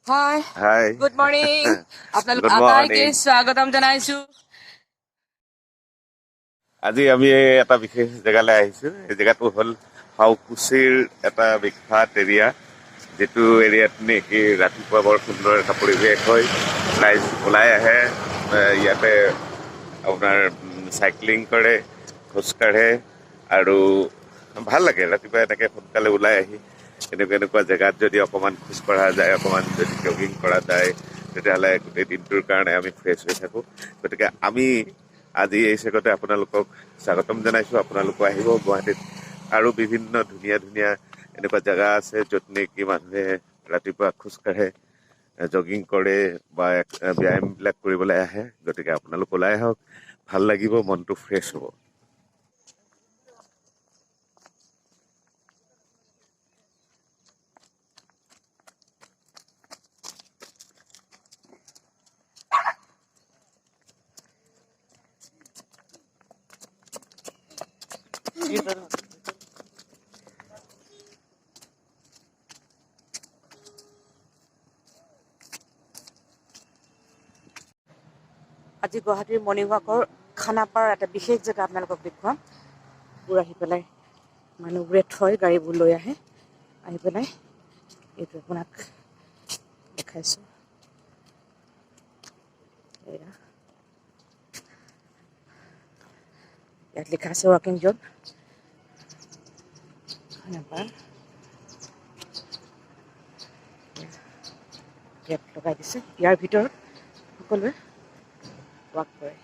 Hi. Hi. Good morning. আপোনালোক Good আটাইকে morning. স্বাগতম জনাইছো। আজি আমি এটা বিশেষ জেগালৈ আহিছো। এই জেগাটো হ'ল হাউকুছিৰ এটা বিখ্যাত এৰিয়া, যিটো এৰিয়াত নেকি ৰাতিপুৱা বৰ সুন্দৰ এটা পৰিৱেশ হয়। ৰাইজ ওলাই আহে, ইয়াতে আপোনাৰ চাইক্লিং কৰে, খোজকাঢ়ে আৰু ভাল লাগে ৰাতিপুৱা এনেকৈ সোনকালে ওলাই আহি এনেকুৱা জেগাত যদি অকণমান খোজকঢ়া যায়, অকণমান যদি জগিং কৰা যায়, তেতিয়াহ'লে গোটেই দিনটোৰ কাৰণে আমি ফ্ৰেছ হৈ থাকোঁ। গতিকে আমি আজি এই চেগতে আপোনালোকক স্বাগতম জনাইছোঁ। আপোনালোকো আহিব। গুৱাহাটীত আৰু বিভিন্ন ধুনীয়া ধুনীয়া এনেকুৱা জেগা আছে য'ত নেকি মানুহে ৰাতিপুৱা খোজকাঢ়ে, জগিং কৰে বা ব্যায়ামবিলাক কৰিবলৈ আহে। গতিকে আপোনালোক ওলাই আহক, ভাল লাগিব, মনটো ফ্ৰেছ হ'ব। আজি গুৱাহাটীৰ মৰ্ণিং ৱাকৰ খানাপাৰাৰ এটা বিশেষ জেগা আপোনালোকক দেখুৱাম। বোৰ আহি পেলাই মানুহবোৰে থয়, গাড়ীবোৰ লৈ আহে, আহি পেলাই এইটো আপোনাক দেখাইছোঁ। এয়া ইয়াত লিখা আছে ৱাকিং জ'ন খানাপাৰা। ইয়াত লগাই দিছে, ইয়াৰ ভিতৰত সকলোৱে ৱাক কৰে।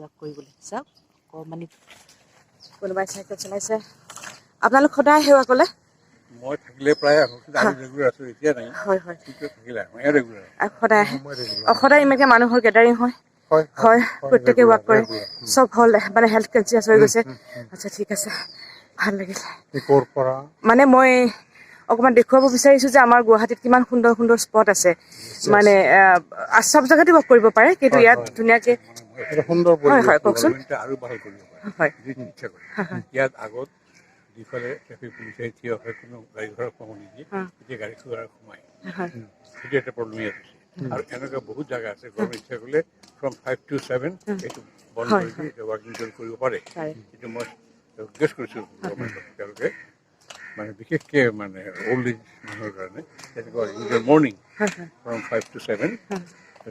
ৱাক কৰিবলৈ চাওক, অকণমানি কোনোবাই চাইকেল চলাইছে। আপোনালোক সদায় সেৱা ক'লে? মই থাকিলে প্ৰায় আহোঁ, আমি ৰেগুলাৰ আছোঁ, এতিয়া নাই। হয় হয়, থাকিলে আহোঁ, ৰেগুলাৰ সদায় আহে। সদায় ইমানকৈ মানুহৰ গেডাৰিং হয়। হয়, প্ৰত্যেকে ৱাক কৰে, চব হ'ল মানে হেল্থ কনচিয়াছ হৈ গৈছে। আচ্ছা, ঠিক আছে, ভাল লাগিল। মানে মই অকণমান দেখুৱাব বিচাৰিছোঁ যে আমাৰ গুৱাহাটীত কিমান সুন্দৰ সুন্দৰ স্পট আছে। মানে চব জেগাতে ৱাক কৰিব পাৰে, কিন্তু ইয়াত ধুনীয়াকৈ সুন্দৰ হয় হয়, কওকচোন। আৰু ভাল কৰিব পাৰে, হয়, ইচ্ছা কৰে। ইয়াত আগত যিফালে ট্ৰেফিক পুলিচে থিয় হয়, কোনো গাড়ী ঘোঁৰা সোমাব নিদিয়ে, এতিয়া গাড়ী ঘোঁৰা সোমায়। সেইটো এটা প্ৰব্লেম ইয়াত আছে। আৰু এনেকুৱা বহুত জেগা আছে, গৰম ইচ্ছা কৰিলে ফ্ৰম 5 to 7 এইটো বন্ধ কৰি দিয়ে, এতিয়া ৱাকিং কৰিব পাৰে। কিন্তু মই ৰিকুৱেষ্ট কৰিছোঁ গভৰ্ণমেণ্টক, তেওঁলোকে মানে বিশেষকৈ মানে অল্ড এজ মানুহৰ কাৰণে তেনেকুৱা usual morning from 5 to 7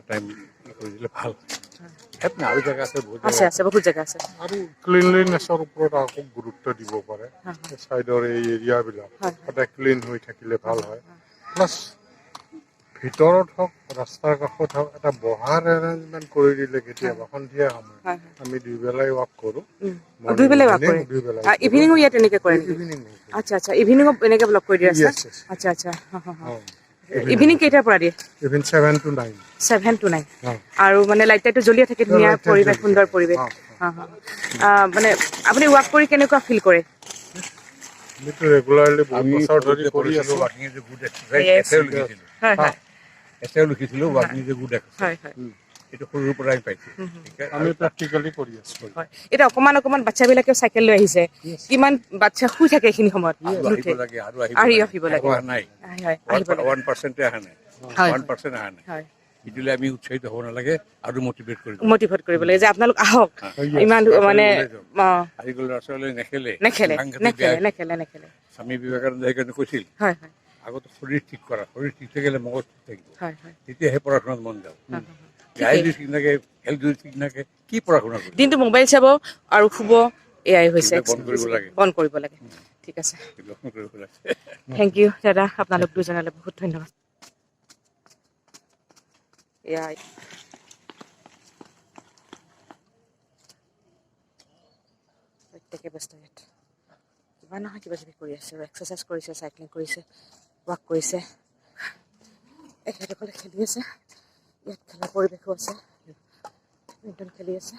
time কৰি দিলে ভাল। ইয়াত আৰু জেগা আছে, বহুত জেগা আছে। আৰু ক্লিনলিনেছৰ ওপৰত আকৌ গুৰুত্ব দিব পাৰে। ছাইডৰ এই এৰিয়াবিলাক সদায় ক্লিন হৈ থাকিলে ভাল হয়। প্লাছ ভিতৰত হওক, ৰাস্তাৰ কাষত হওক, এটা বহাৰ এৰেঞ্জমেণ্ট কৰি দিলে কেতিয়াবা সন্ধিয়া সময়ত আমি দুইবেলাই ৱাক কৰোঁ। দুইবেলাই ৱাক কৰে, ইভিনিঙো ইয়াত এনেকৈ কৰে নেকি? আচ্ছা আচ্ছা, ইভিনিঙো এনেকৈ ব্লক কৰি দিয়ে আছে। আচ্ছা আচ্ছা, ইভিনিং কেইটাৰ পৰা দিয়ে? Even 7 to 9। 7 to 9। আৰু মানে লাইট টাইটটো জ্বলিয়ে থাকে, ধুনীয়া পৰিৱেশ, সুন্দৰ পৰিৱেশ। মানে আপুনি ৱাক কৰি কেনেকুৱা ফিল কৰে? ৰেগুলাৰলি আমি কৰি আছোঁ। ৱাকিং ইজ এ গুড এক্সাৰচাইজ লিখিছিলোঁ। হয় হয় এছাইও লিখিছিলোঁ, ৱাকিং ইজ এ গুড এক্সাৰচাইজ। হয় হয়, এইটো সৰুৰ পৰাই পাইছোঁ। আমি প্ৰেক্টিকেলি কৰি আছোঁ। হয়, এতিয়া অকণমান বাচ্ছাবিলাকেও চাইকেল লৈ আহিছে, কিমান বাচ্ছা শুই থাকে এইখিনি সময়ত, আহিব লাগে, আৰু আহিব লাগে, অহা নাই, 1% অহা নাই, 1% অহা নাই। ইটোলৈ আমি উৎসাহিত হ'ব নালাগে, আৰু মটিভেট কৰিব লাগে যে আপোনালোক আহক। ইমান মানে আজিকালি ল'ৰা ছোৱালীয়ে নেখেলে, নেখেলে। স্বামী বিবেকানন্দই সেইকাৰণে কৈছিল, হয় হয়, আগতে শৰীৰ ঠিক কৰা, শৰীৰ ঠিক থাকিলে মগজ ঠিক থাকিব, হয় হয়, তেতিয়াহে পঢ়া শুনাত মন যাব। গাই যদি ঠিক নাথাকে, হেল্থ যদি ঠিক নাথাকে, কি পঢ়া শুনা কৰিব? দিনটো মোবাইল চাব আৰু শুব, এয়াই হৈছে। বন্ধ কৰিব লাগে। ঠিক আছে, থেংক ইউ দাদা, আপোনালোক দুজনলৈ বহুত ধন্যবাদ। এয়াই প্ৰত্যেকে ব্যস্ত ইয়াত কিবা নহয় কিবা কিবি কৰি আছে, এক্সাৰচাইজ কৰিছে, চাইক্লিং কৰিছে, ৱাক কৰিছে, এখেতসকলে খেলি আছে। ইয়াত খেলাৰ পৰিৱেশো আছে, বেডমিণ্টন খেলি আছে।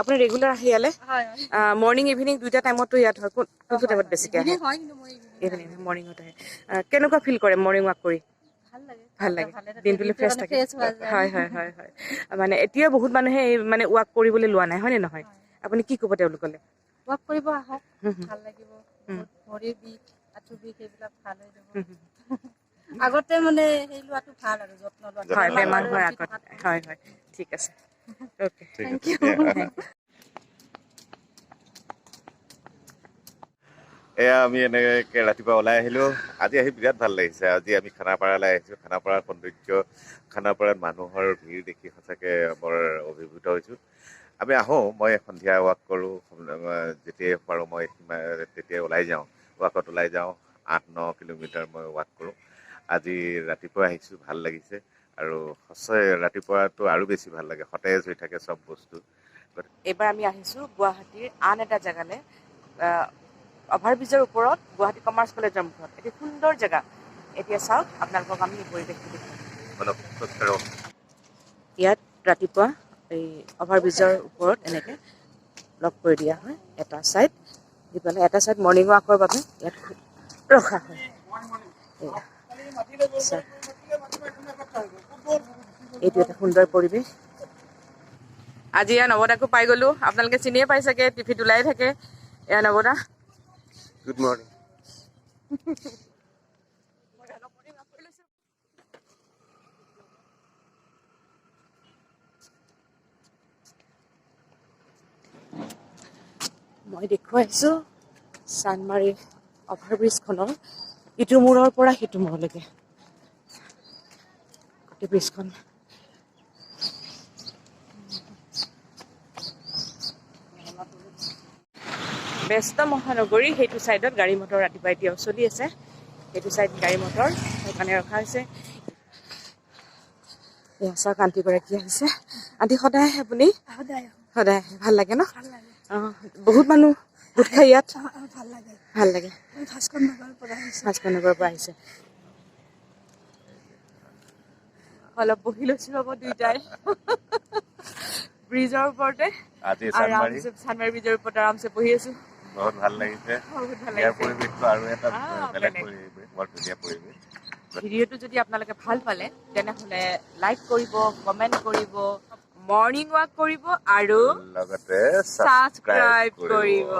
আপুনি ৰেগুলাৰ আহে ইয়ালে? মৰ্ণিং ইভিনিং দুইটা টাইমতো ইয়াত হয়? কোনটো টাইমত বেছিকৈ আহে? ইভিনিং মৰ্ণিঙত আহে। কেনেকুৱা ফিল কৰে মৰ্ণিং ৱাক কৰি? ভাল লাগে, দিনটোলৈ ফ্ৰেছ থাকে। হয় হয় হয় হয়। মানে এতিয়া বহুত মানুহে মানে ৱাক কৰিবলৈ লোৱা নাই, হয়নে নহয়? আপুনি কি ক'ব তেওঁলোকলে? ৱাক কৰিব আহক, ভাল লাগিব। ভৰিৰ বিষ, আঁঠু বিষ এইবিলাক ভাল হৈ যাব। আগতে মানে সেই লোৱাটো ভাল আৰু যত্ন লোৱাটো। হয়, বেমাৰ হোৱাৰ আগত। হয় হয়, ঠিক আছে। Okay, thank you. এয়া আমি এনেকে ৰাতিপুৱা ওলাই আহিলো। আজি আহি বিৰাট ভাল লাগিছে। আজি আমি খানাপাৰালৈ আহিছো। খানাপাৰাৰ সৌন্দৰ্য, খানাপাৰাত মানুহৰ ভিৰ দেখি সঁচাকৈ বৰ অভিভূত হৈছোঁ। আমি আহোঁ, মই সন্ধিয়া ৱাক কৰোঁ, যেতিয়াই পাৰোঁ মই তেতিয়াই ওলাই যাওঁ, ৱাকত ওলাই যাওঁ। 8-9 কিলোমিটাৰ মই ৱাক কৰোঁ। আজি ৰাতিপুৱা আহিছোঁ, ভাল লাগিছে। আৰু সঁচাই ৰাতিপুৱাটো আৰু বেছি ভাল লাগে, সতেজ হৈ থাকে চব বস্তু। এইবাৰ আমি আহিছোঁ গুৱাহাটীৰ আন এটা জেগালৈ, অভাৰব্ৰিজৰ ওপৰত গুৱাহাটী কমাৰ্চ কলেজৰ মুখত। এটি সুন্দৰ জেগা। এতিয়া চাওক আপোনালোকক আমি এই পৰিৱেশটো দেখুৱাম। ইয়াত ৰাতিপুৱা এই অভাৰব্ৰিজৰ ওপৰত এনেকৈ লগ কৰি দিয়া হয়, এটা ছাইড দি পেলাই এটা ছাইড মৰ্ণিং ৱাকৰ বাবে ইয়াত ৰখা হয়। এইটো এটা সুন্দৰ পৰিৱেশ। আজি এয়া নৱদাকো পাই গ'লোঁ। আপোনালোকে চিনিয়ে পাই চাগে, টিভিত ওলাই থাকে। এয়া নৱদা। Good morning. মই দেখুৱাইছোঁ চানমাৰীৰ অভাৰব্ৰিজখনৰ ইটো মূৰৰ পৰা সিটো মূৰলৈকে গোটেই ব্ৰিজখন। ব্যস্ত মহানগৰী, সেইটো ছাইডত গাড়ী মটৰ ৰাতিপুৱা এতিয়াও চলি আছে। সেইটো ছাইড গাড়ী মটৰ সেইকাৰণে ৰখা হৈছে। এয়া চাওক আণ্টিগৰাকী আহিছে। আণ্টি সদায় আহে আপুনি? সদায় আহে। ভাল লাগে ন? অঁ, বহুত মানুহ গোট খাই ইয়াত? ভাল লাগে। ভাস্কৰনগৰৰ পৰা আহিছে। অলপ বহি লৈছোঁ ৰ'ব দুইটাই ব্ৰিজৰ ওপৰতে। আজি চানমাৰী ব্ৰিজৰ ওপৰত আৰামছে বহি আছোঁ। বহুত ভাল লাগিছে। বহুত ভাল ইয়াৰ লাগিছে। পৰিৱেশটো আৰু এটা বেলেগ পৰিৱেশ, বৰ ধুনীয়া পৰিৱেশ। ভিডিঅ'টো যদি আপোনালোকে ভাল পালে তেনেহ'লে লাইক কৰিব, কমেণ্ট কৰিব, মৰ্ণিং ৱাক কৰিব আৰু লগতে ছাবস্ক্ৰাইব কৰিব।